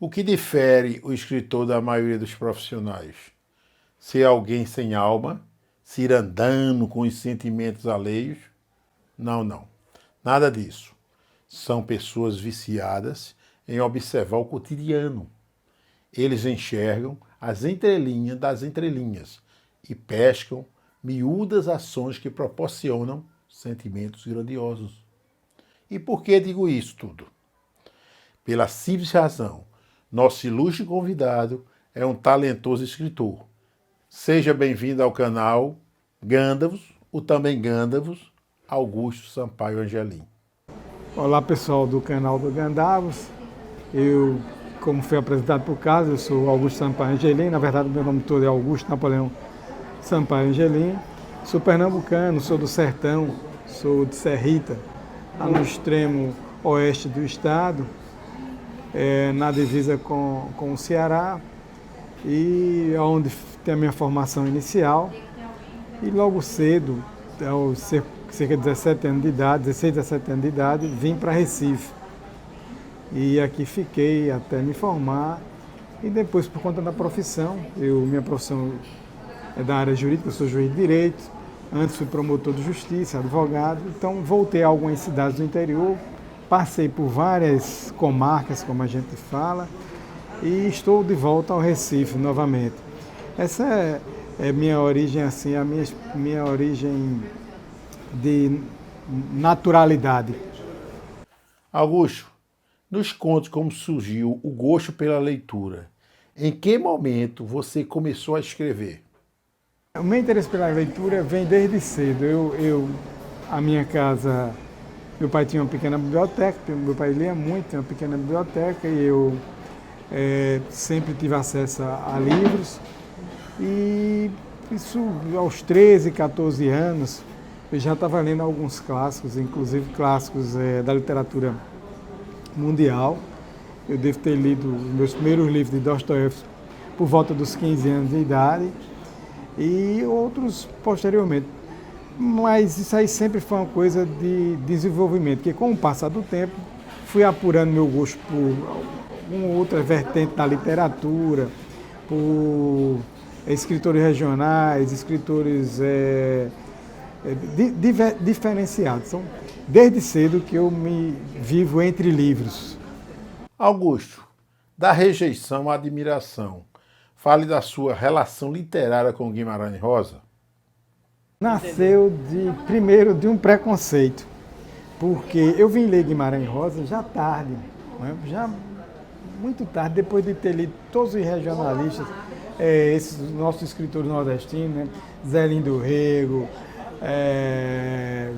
O que difere o escritor da maioria dos profissionais? Ser alguém sem alma, cirandando com os sentimentos alheios? Não. Nada disso. São pessoas viciadas em observar o cotidiano. Eles enxergam as entrelinhas das entrelinhas e pescam miúdas ações que proporcionam sentimentos grandiosos. E por que digo isso tudo? Pela simples razão, nosso ilustre convidado é um talentoso escritor. Seja bem-vindo ao canal Gândavos, o também Gândavos, Augusto Sampaio Angelim. Olá pessoal do canal do Gândavos, como fui apresentado por Carlos, eu sou Augusto Sampaio Angelim, na verdade meu nome todo é Augusto Napoleão Sampaio Angelim, sou pernambucano, sou do sertão, sou de Serrita, lá no extremo oeste do estado, na divisa com o Ceará, e onde tem a minha formação inicial, e logo cedo, aos cerca de 17 anos de idade, 16, 17 anos de idade, vim para Recife. E aqui fiquei até me formar, e depois por conta da profissão, minha profissão é da área jurídica, eu sou juiz de direito, antes fui promotor de justiça, advogado, então voltei a algumas cidades do interior, passei por várias comarcas, como a gente fala, e estou de volta ao Recife novamente. Essa é minha origem, assim, a minha origem de naturalidade. Augusto, nos conte como surgiu o gosto pela leitura. Em que momento você começou a escrever? O meu interesse pela leitura vem desde cedo. A minha casa, meu pai tinha uma pequena biblioteca, meu pai lia muito, tinha uma pequena biblioteca, e eu sempre tive acesso a livros. E isso aos 13, 14 anos, eu já estava lendo alguns clássicos, inclusive clássicos da literatura mundial. Eu devo ter lido os meus primeiros livros de Dostoiévski por volta dos 15 anos de idade e outros posteriormente. Mas isso aí sempre foi uma coisa de desenvolvimento, porque com o passar do tempo fui apurando meu gosto por uma outra vertente da literatura, por escritores regionais, escritores diferenciados. Então, desde cedo que eu me vivo entre livros. Augusto, da rejeição à admiração, fale da sua relação literária com Guimarães Rosa. Nasceu primeiro de um preconceito, porque eu vim ler Guimarães Rosa já tarde, já muito tarde, depois de ter lido todos os regionalistas, esses nossos escritores nordestinos, né? Zé Lindo Rego,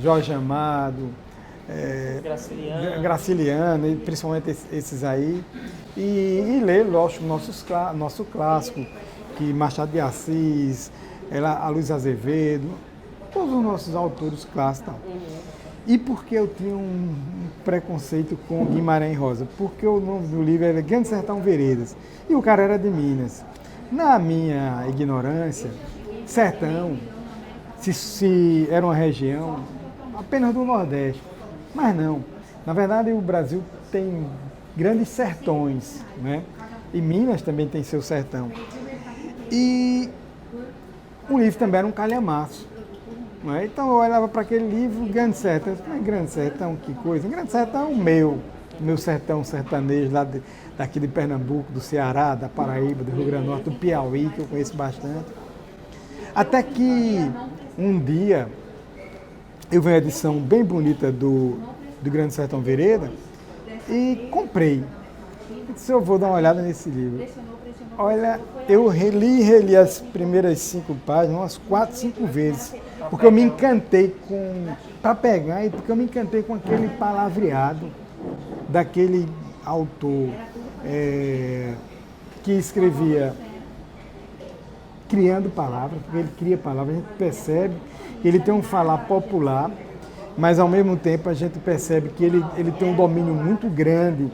Jorge Amado, Graciliano, e principalmente esses aí, e ler, lógico, nosso clássico, que Machado de Assis, a Luiz Azevedo, todos os nossos autores clássicos. E por que eu tinha um preconceito com Guimarães Rosa? Porque o nome do livro era Grande Sertão Veredas, e o cara era de Minas. Na minha ignorância, sertão, se era uma região apenas do Nordeste, mas não. Na verdade, o Brasil tem grandes sertões, né? E Minas também tem seu sertão. E o livro também era um calhamaço. Né? Então eu olhava para aquele livro, Grande Sertão, Grande Sertão, que coisa. Grande Sertão é o meu sertão sertanejo, daqui de Pernambuco, do Ceará, da Paraíba, do Rio Grande do Norte, do Piauí, que eu conheço bastante. Até que um dia eu vi uma edição bem bonita do Grande Sertão Vereda e comprei. Eu disse, eu vou dar uma olhada nesse livro. Olha, eu reli as primeiras 5 páginas umas 4, 5 vezes, porque eu me encantei para pegar, e porque eu me encantei com aquele palavreado daquele autor que escrevia criando palavras, porque ele cria palavras, a gente percebe que ele tem um falar popular, mas ao mesmo tempo a gente percebe que ele tem um domínio muito grande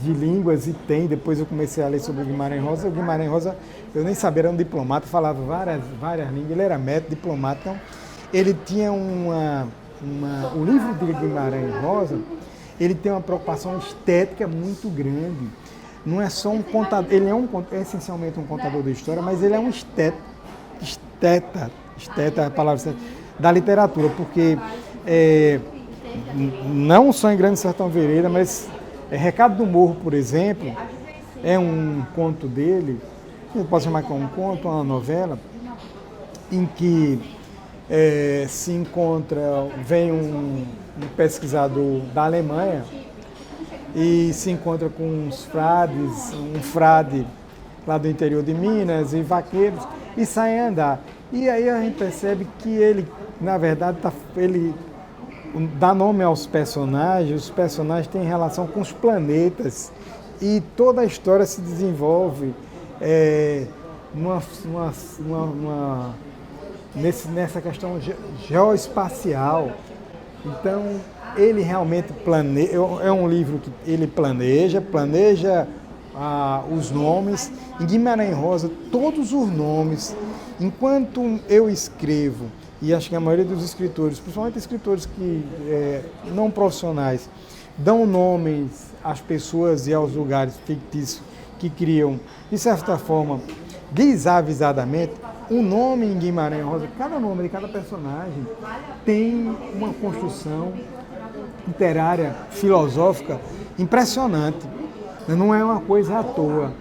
de línguas, e depois eu comecei a ler sobre o Guimarães Rosa. O Guimarães Rosa, eu nem sabia, era um diplomata, falava várias línguas, ele era médico, diplomata, então ele tinha o livro de Guimarães Rosa, ele tem uma preocupação estética muito grande. não é só um contador, ele é essencialmente um contador de história, mas ele é um esteta é a palavra certa, da literatura, porque não só em Grande Sertão Veredas, mas Recado do Morro, por exemplo, é um conto dele, que pode chamar como um conto, uma novela, em que se encontra, vem um pesquisador da Alemanha e se encontra com um frade lá do interior de Minas e vaqueiros e saem a andar. E aí a gente percebe que ele, na verdade, ele dá nome aos personagens, os personagens têm relação com os planetas e toda a história se desenvolve nessa questão geoespacial. Então, ele realmente planeja, é um livro que ele planeja os nomes. Em Guimarães Rosa, todos os nomes, enquanto eu escrevo, e acho que a maioria dos escritores, principalmente escritores que não profissionais, dão nomes às pessoas e aos lugares fictícios que criam, de certa forma, desavisadamente. O nome em Guimarães Rosa, cada nome de cada personagem tem uma construção literária, filosófica impressionante. Não é uma coisa à toa.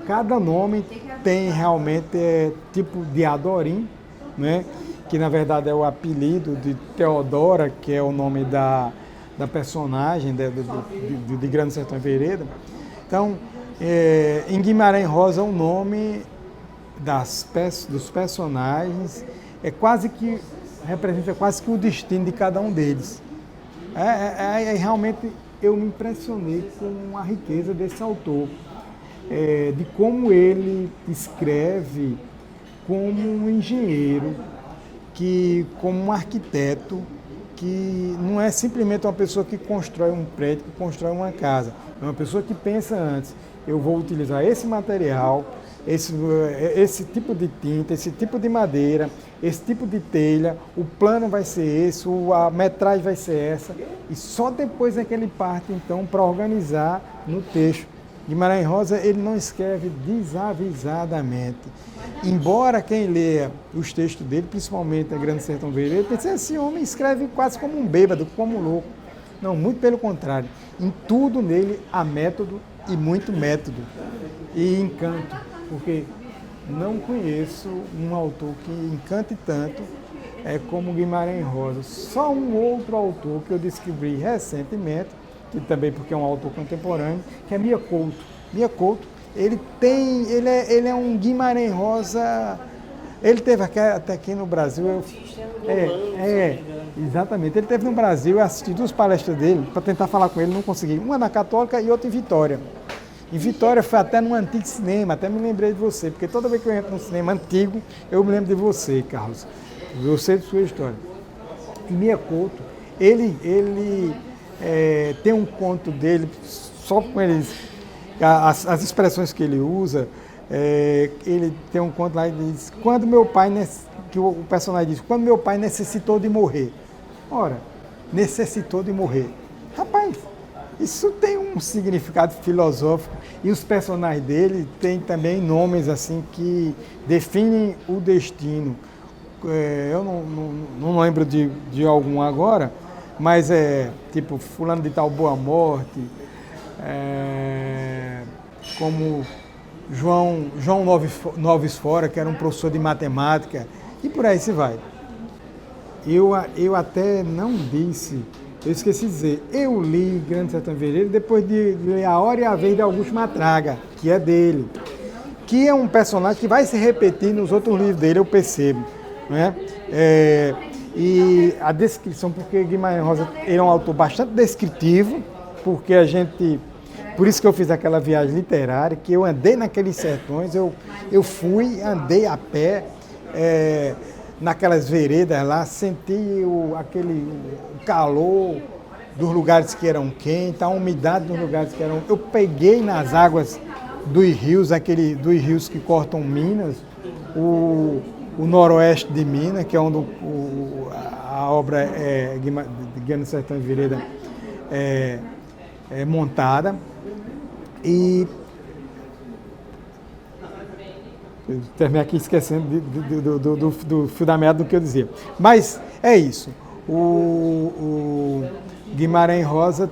Cada nome tem realmente tipo de Adorim, né? Que na verdade é o apelido de Teodora, que é o nome da personagem de Grande Sertão Veredas. Então, em Guimarães Rosa, o nome dos personagens representa quase que o destino de cada um deles. Realmente eu me impressionei com a riqueza desse autor, de como ele escreve como um engenheiro, como um arquiteto, que não é simplesmente uma pessoa que constrói um prédio, que constrói uma casa. É uma pessoa que pensa antes, eu vou utilizar esse material, esse tipo de tinta, esse tipo de madeira, esse tipo de telha, o plano vai ser esse, a metragem vai ser essa, e só depois é que ele parte, então, para organizar no texto. Guimarães Rosa, ele não escreve desavisadamente. Embora quem leia os textos dele, principalmente a Grande Sertão Veredas, pense, esse homem escreve quase como um bêbado, como um louco. Não, muito pelo contrário. Em tudo nele há método e muito método. E encanto, porque não conheço um autor que encante tanto como Guimarães Rosa. Só um outro autor que eu descobri recentemente, que também porque é um autor contemporâneo, que é Mia Couto. Mia Couto, ele é um Guimarães Rosa, ele teve até aqui no Brasil. Exatamente. Ele esteve no Brasil, eu assisti 2 palestras dele para tentar falar com ele, não consegui. Uma na Católica e outra em Vitória. Em Vitória foi até num antigo cinema, até me lembrei de você, porque toda vez que eu entro num cinema antigo, eu me lembro de você, Carlos. Eu sei de sua história. E Mia Couto, ele tem um conto dele, só com as expressões que ele usa, ele tem um conto lá e diz, que o personagem diz, quando meu pai necessitou de morrer. Ora, necessitou de morrer. Rapaz, isso tem um significado filosófico e os personagens dele têm também nomes assim que definem o destino. Eu não lembro de algum agora, mas tipo fulano de tal Boa Morte, como João Noves Fora, que era um professor de matemática, e por aí se vai. Eu até não disse, eu esqueci de dizer, eu li Grande Sertão Veredas depois de ler A Hora e a Vez de Augusto Matraga, que é dele, que é um personagem que vai se repetir nos outros livros dele, eu percebo, né? E a descrição, porque Guimarães Rosa ele é um autor bastante descritivo, porque por isso que eu fiz aquela viagem literária, que eu andei naqueles sertões, eu andei a pé, naquelas veredas lá, senti o calor dos lugares que eram quentes, a umidade dos lugares que eram... Eu peguei nas águas dos rios que cortam Minas, o noroeste de Minas, que é onde a obra de Grande Sertão Veredas montada. E eu terminei aqui esquecendo do fio da meada do que eu dizia. Mas é isso. O Guimarães Rosa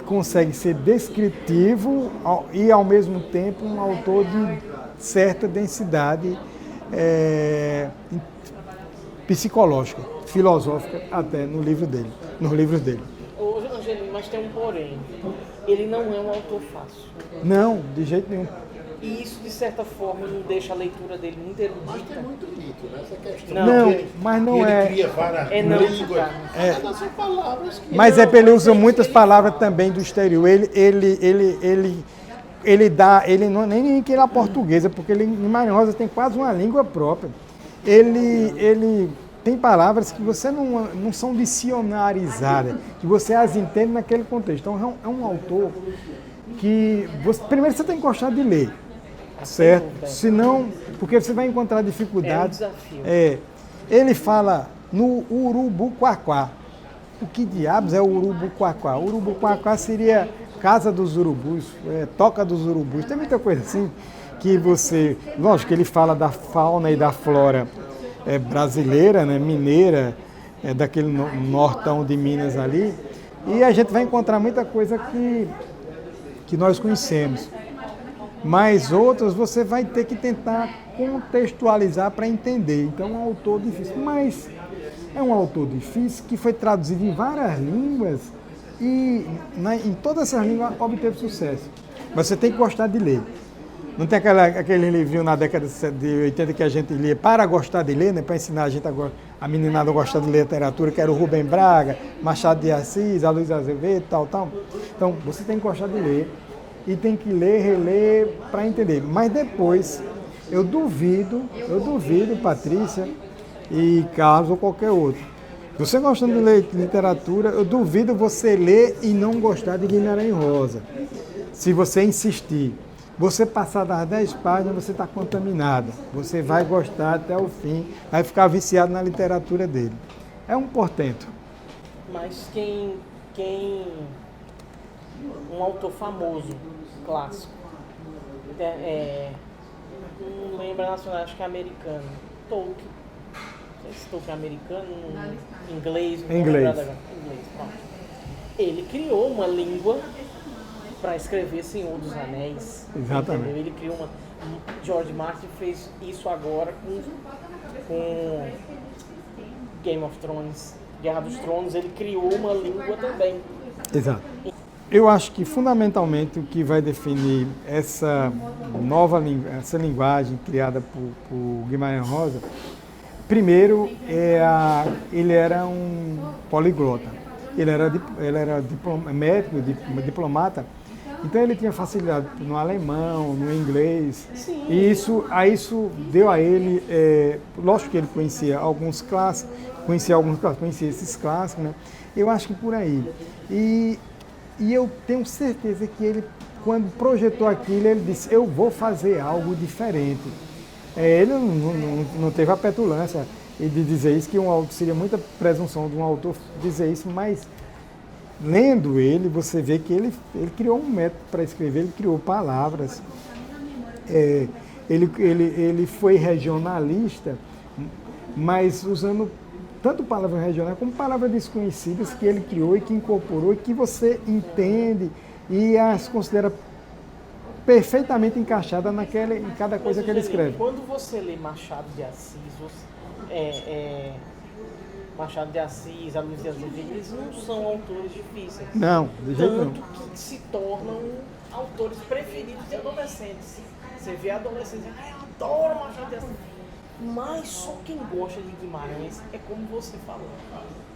consegue ser descritivo e, ao mesmo tempo, um autor de certa densidade psicológica, filosófica, até nos livros dele. Ô, Angelino, mas tem um porém. Ele não é um autor fácil. Não, de jeito nenhum. E isso, de certa forma, não deixa a leitura dele muito erudita. Mas tem muito mito nessa questão. Não, mas não ele é. cria várias Não, línguas. tá. Mas são palavras que... Mas ele usa muitas palavras também do exterior. Ele não nem que ele é portuguesa, porque Guimarães Rosa tem quase uma língua própria. Ele tem palavras que você não são dicionarizadas, que você as entende naquele contexto. Então é um autor que primeiro você tem que gostar de ler, certo? Senão, porque você vai encontrar dificuldades. É um desafio. Ele fala no Urubuquaquá. O que diabos é o Urubuquaquá? O Urubuquaquá seria Casa dos Urubus, Toca dos Urubus. Tem muita coisa assim que você... Lógico que ele fala da fauna e da flora brasileira, né, mineira, daquele nortão de Minas ali. E a gente vai encontrar muita coisa que nós conhecemos. Mas outras você vai ter que tentar contextualizar para entender. Então é um autor difícil. Mas é um autor difícil que foi traduzido em várias línguas e em todas essas línguas obteve sucesso. Mas você tem que gostar de ler. Não tem aquele livrinho na década de 80 que a gente lia para gostar de ler, né? Para ensinar a meninada a gostar de literatura, que era o Rubem Braga, Machado de Assis, a Luiz Azevedo, tal. Então, você tem que gostar de ler e tem que ler, reler para entender. Mas depois, eu duvido, Patrícia e Carlos ou qualquer outro, você gostando de ler literatura, eu duvido você ler e não gostar de Guimarães Rosa. Se você insistir. Você passar das 10 páginas, você está contaminado. Você vai gostar até o fim, vai ficar viciado na literatura dele. É um portento. Mas um autor famoso, clássico, não lembro nacional, acho que é americano, Tolkien. Não sei se Tolkien é americano, inglês. Inglês. Ele criou uma língua para escrever Senhor dos Anéis. Exatamente. Entendeu? Ele criou George Martin fez isso agora com Game of Thrones, Guerra dos Tronos. Ele criou uma língua também. Exato. Eu acho que fundamentalmente o que vai definir essa essa linguagem criada por Guimarães Rosa, primeiro ele era um poliglota. Ele era médico, diplomata. Então ele tinha facilidade no alemão, no inglês. Sim. E isso deu a ele, lógico que ele conhecia alguns clássicos, conhecia esses clássicos, né? Eu acho que por aí. E eu tenho certeza que ele, quando projetou aquilo, ele disse, eu vou fazer algo diferente. Ele não teve a petulância de dizer isso, que seria muita presunção de um autor dizer isso, mas lendo ele, você vê que ele criou um método para escrever, ele criou palavras, ele foi regionalista, mas usando tanto palavras regionais como palavras desconhecidas que ele criou e que incorporou e que você entende e as considera perfeitamente encaixada em cada coisa que ele escreve. Quando você lê Machado de Assis, Machado de Assis, a Luiz Azevedo, eles não são autores difíceis. Não, de jeito nenhum. Tanto que se tornam autores preferidos de adolescentes. Você vê adolescentes dizendo, eu adoro Machado de Assis. Mas só quem gosta de Guimarães é como você falou.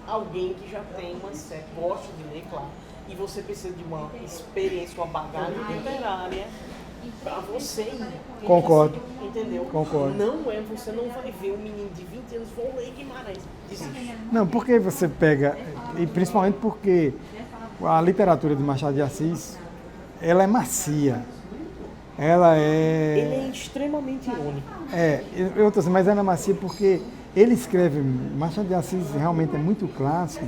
Alguém que já tem uma certa, gosta de ler, claro. E você precisa de uma experiência, uma bagagem literária para você ir. Concordo. Entendeu? Concordo. Você não vai ver um menino de 20 anos, vou ler Guimarães. Desiste. Não, porque você pega, e principalmente porque a literatura de Machado de Assis, ela é macia. Ela é... Ele é extremamente irônico. Eu tô assim, mas ela é macia porque ele escreve, Machado de Assis realmente é muito clássico,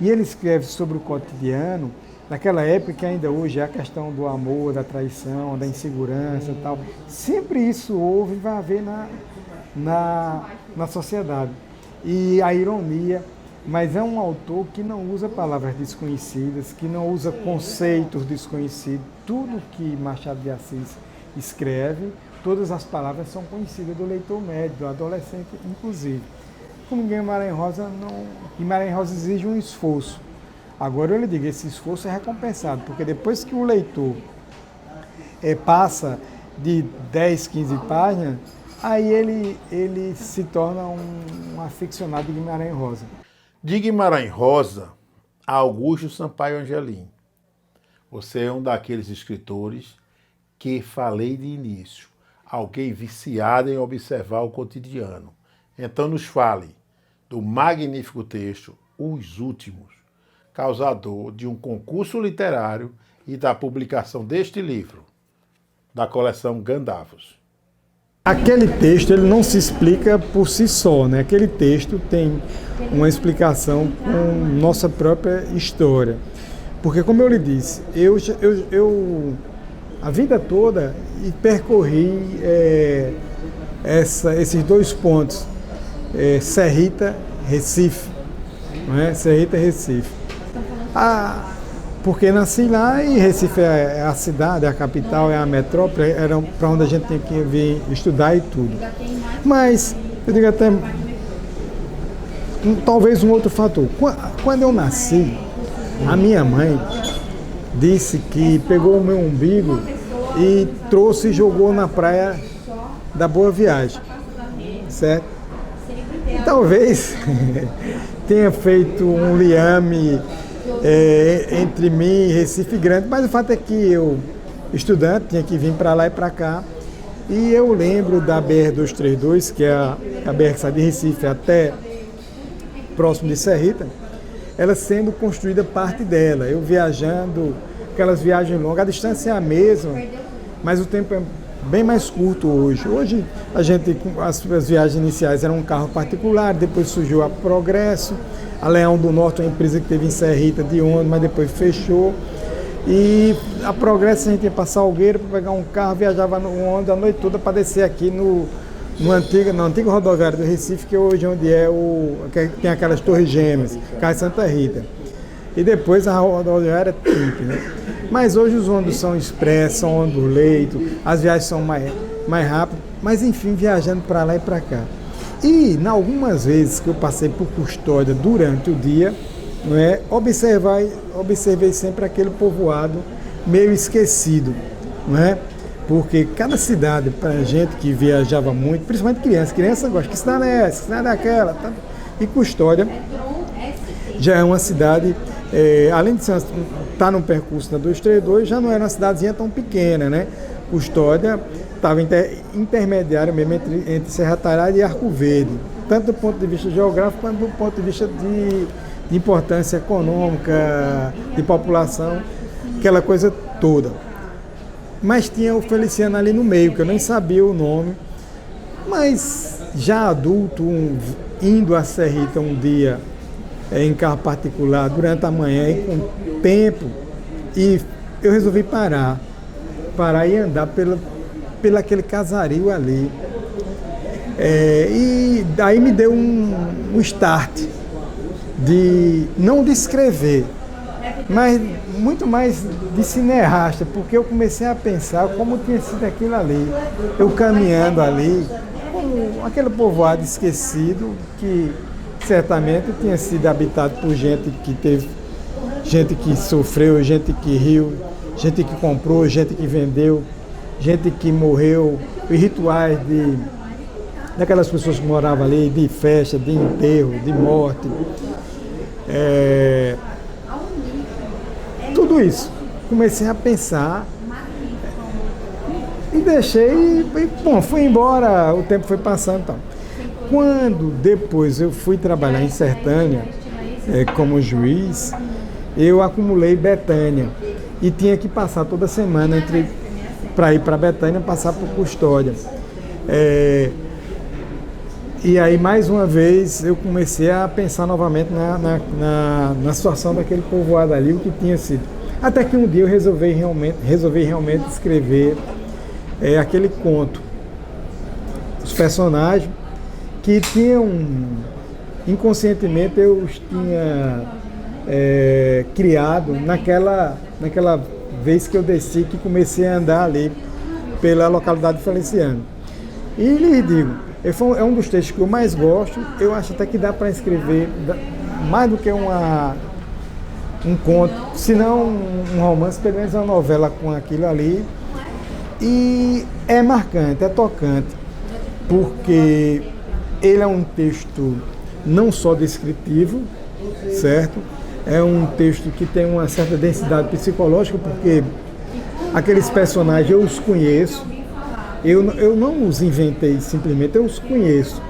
e ele escreve sobre o cotidiano naquela época que ainda hoje é a questão do amor, da traição, da insegurança e tal. Sempre isso houve e vai haver na sociedade. E a ironia, mas é um autor que não usa palavras desconhecidas, que não usa conceitos desconhecidos. Tudo que Machado de Assis escreve, todas as palavras são conhecidas do leitor médio, do adolescente, inclusive. Como Guimarães Rosa não... Guimarães Rosa exige um esforço. Agora eu lhe digo, esse esforço é recompensado, porque depois que o leitor passa de 10, 15 páginas, aí ele se torna um aficionado de Guimarães Rosa. De Guimarães Rosa a Augusto Sampaio Angelim. Você é um daqueles escritores que falei de início. Alguém viciado em observar o cotidiano. Então nos fale do magnífico texto Os Últimos, causador de um concurso literário e da publicação deste livro, da coleção Gandavos. Aquele texto ele não se explica por si só, né? Aquele texto tem uma explicação com nossa própria história. Porque, como eu lhe disse, eu a vida toda percorri esses dois pontos, Serrita, Recife. Não é? Serrita, Recife. Porque nasci lá e Recife é a cidade, é a capital, é a metrópole, era para onde a gente tem que vir estudar e tudo. Mas, eu digo até, talvez um outro fator. Quando eu nasci, a minha mãe disse que pegou o meu umbigo e trouxe e jogou na praia da Boa Viagem, certo? E talvez tenha feito um liame entre mim e Recife Grande, mas o fato é que eu, estudante, tinha que vir para lá e para cá, e eu lembro da BR-232, que é a BR que sai de Recife até próximo de Serrita, ela sendo construída parte dela, eu viajando, aquelas viagens longas, a distância é a mesma, mas o tempo é bem mais curto hoje. Hoje as viagens iniciais eram um carro particular, depois surgiu a Progresso, a Leão do Norte, uma empresa que teve em Serrita de ônibus, mas depois fechou. E a Progresso a gente ia para Salgueiro para pegar um carro, viajava no ônibus a noite toda para descer aqui na antiga rodoviária do Recife, que hoje é onde que tem aquelas torres gêmeas, Cai Santa Rita. E depois a rodoviária é TIP, né? Mas hoje os ônibus são expressos, são ônibus leito, as viagens são mais rápidas, mas enfim, viajando para lá e para cá. E, algumas vezes que eu passei por Custódia durante o dia, não é, observei sempre aquele povoado meio esquecido, não é? Porque cada cidade, para a gente que viajava muito, principalmente criança gosta, que cidade é essa, que cidade é aquela, tá? E Custódia já é uma cidade, além de estar no percurso da 232, já não era uma cidadezinha tão pequena, né? Custódia estava intermediário mesmo entre Serra Talhada e Arco Verde, tanto do ponto de vista geográfico quanto do ponto de vista de importância econômica, de população, aquela coisa toda. Mas tinha o Feliciano ali no meio, que eu nem sabia o nome, mas já adulto, indo a Serrita um dia em carro particular durante a manhã e com tempo, e eu resolvi parar e andar pelo aquele casario ali. E daí me deu um start não de escrever, mas muito mais de cineasta, porque eu comecei a pensar como tinha sido aquilo ali, eu caminhando ali, como aquele povoado esquecido que certamente tinha sido habitado por gente que sofreu, gente que riu, gente que comprou, gente que vendeu, gente que morreu, e rituais daquelas pessoas que moravam ali, de festa, de enterro, de morte. Tudo isso. Comecei a pensar e deixei, bom, fui embora, o tempo foi passando e tal. Quando depois eu fui trabalhar em Sertânia como juiz, eu acumulei Betânia e tinha que passar toda semana para ir para Betânia, passar por Custódia. E aí, mais uma vez, eu comecei a pensar novamente na situação daquele povoado ali, o que tinha sido. Até que um dia eu resolvi realmente escrever aquele conto. Os personagens que tinham, inconscientemente, eu os tinha criado naquela vez que eu desci, que comecei a andar ali pela localidade de Feliciano. E lhe digo, é um dos textos que eu mais gosto. Eu acho até que dá para escrever mais do que um conto, se não um romance, pelo menos uma novela com aquilo ali. E é marcante, é tocante, porque ele é um texto não só descritivo, certo? É um texto que tem uma certa densidade psicológica, porque aqueles personagens eu os conheço, eu não os inventei simplesmente, eu os conheço,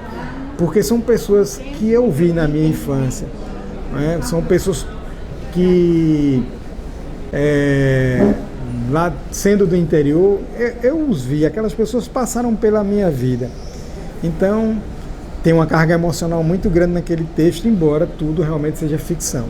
porque são pessoas que eu vi na minha infância, né? São pessoas que, lá sendo do interior, eu os vi, aquelas pessoas passaram pela minha vida. Então, tem uma carga emocional muito grande naquele texto, embora tudo realmente seja ficção.